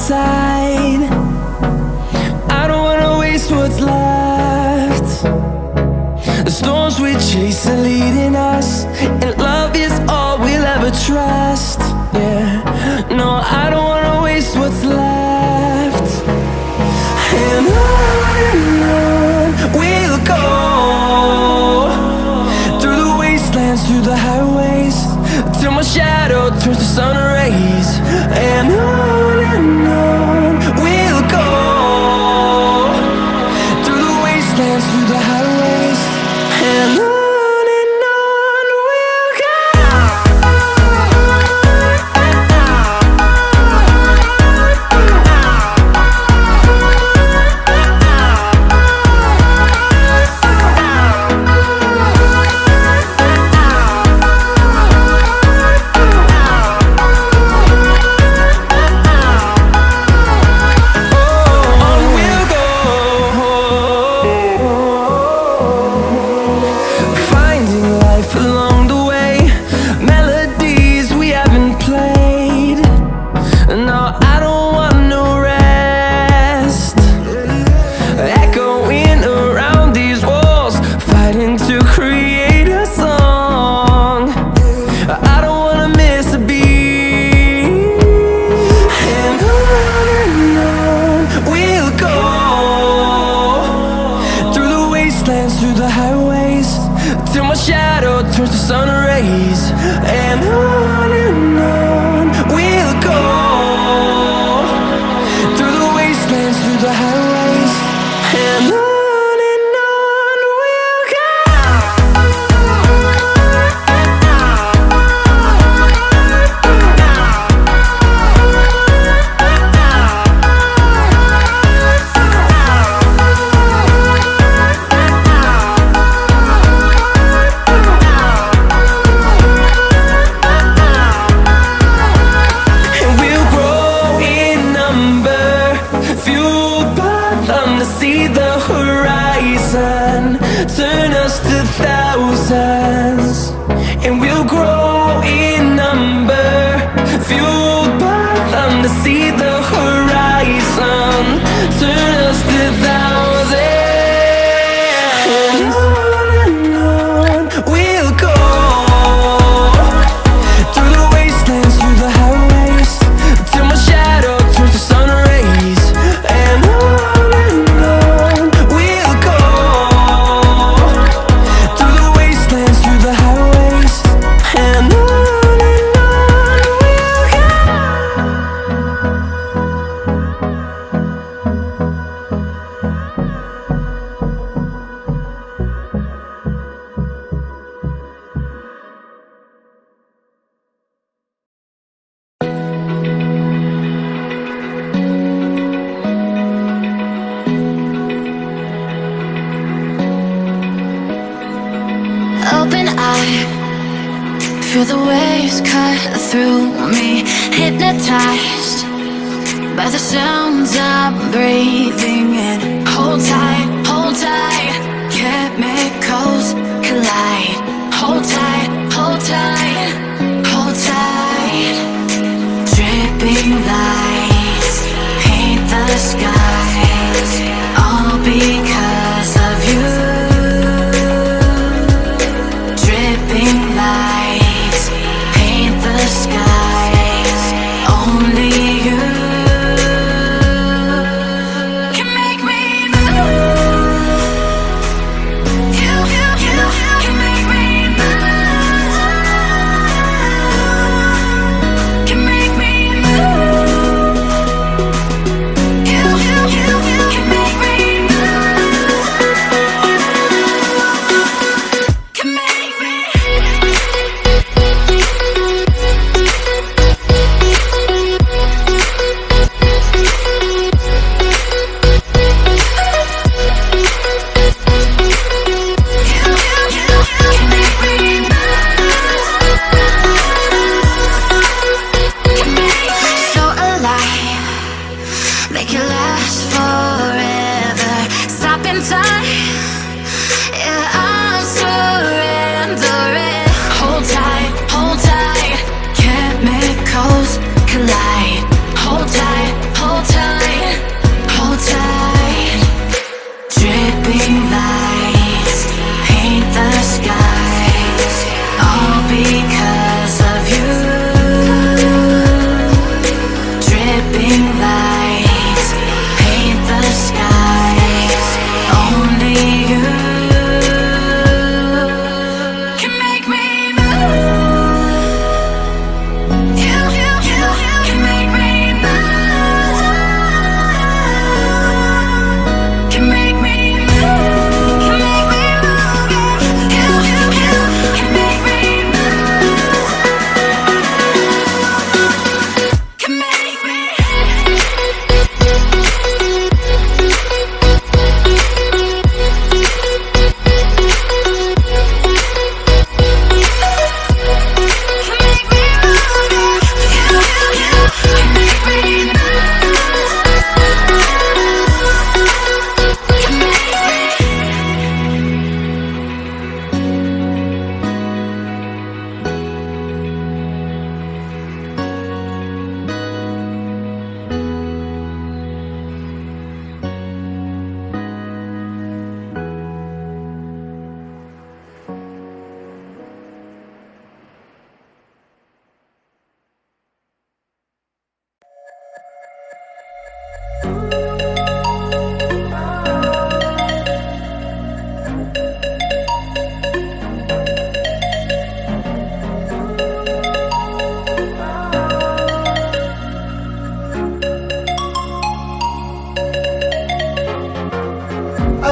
side. I don't wanna waste what's left. The storms we chase are leading us, and love is all we'll ever trust. Yeah, no, I don't wanna waste what's left. And on we'll go, through the wastelands, through the highways, till my shadow turns to sun rays. And on we'll go, through the wastelands, through the highways, and on we'll go. Through the highways, till my shadow turns to sun rays. And on we'll go, through the wastelands, through the highways, and on we'll go. See the horizon turn us to thousands, and we'll grow in number, fueled by them. To see the horizon turn us to thousands, and on we'll go, through the wastelands, through the highways, till my shadow turns to sun rays. And open eye, feel the waves cut through me, hypnotized by the sounds I'm breathing in. Hold tight, chemicals collide. Hold tight, hold tight, hold tight. Dripping lights paint the skies, all because of you. Lights paint the skies, only you can make me move.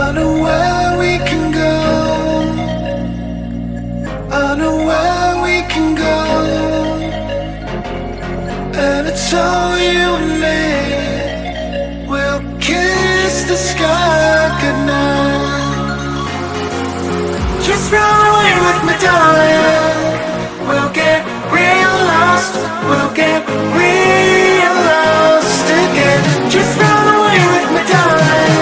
I know where we can go. I know where we can go. And it's all you and me. We'll kiss the sky goodnight. Just run away with me, darling. We'll get real lost. We'll get real lost again. Just run away with me, darling.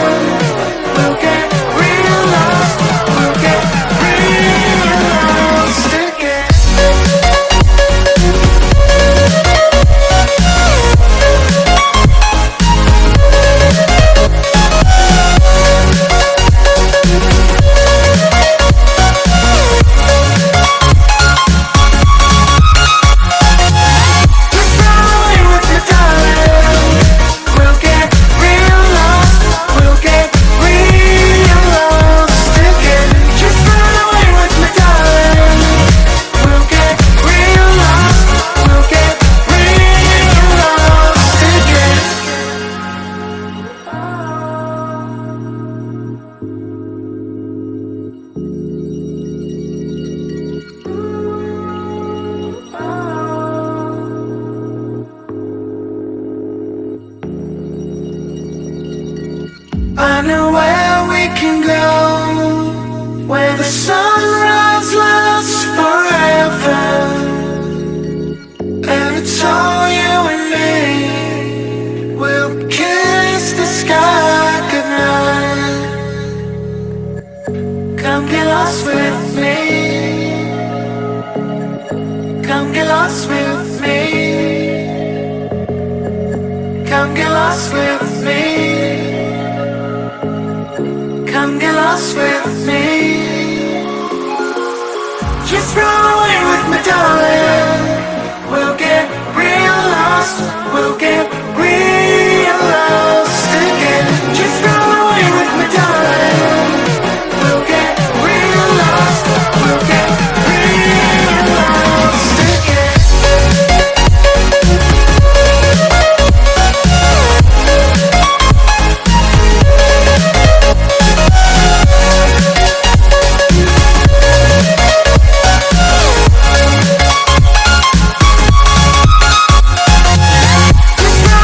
We'll get real lost. We'll get real lost again. I know where we can go, where the sunrise lasts forever. And it's all you and me. We'll kiss the sky goodnight. Come get lost with me. Come get lost with me. Come get lost with me. Come get lost with me. Just run away with me, darling. We'll get real lost. We'll get real lost again. Just run away with me, darling. We'll get real lost. We'll get real lost again. Just run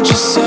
Just say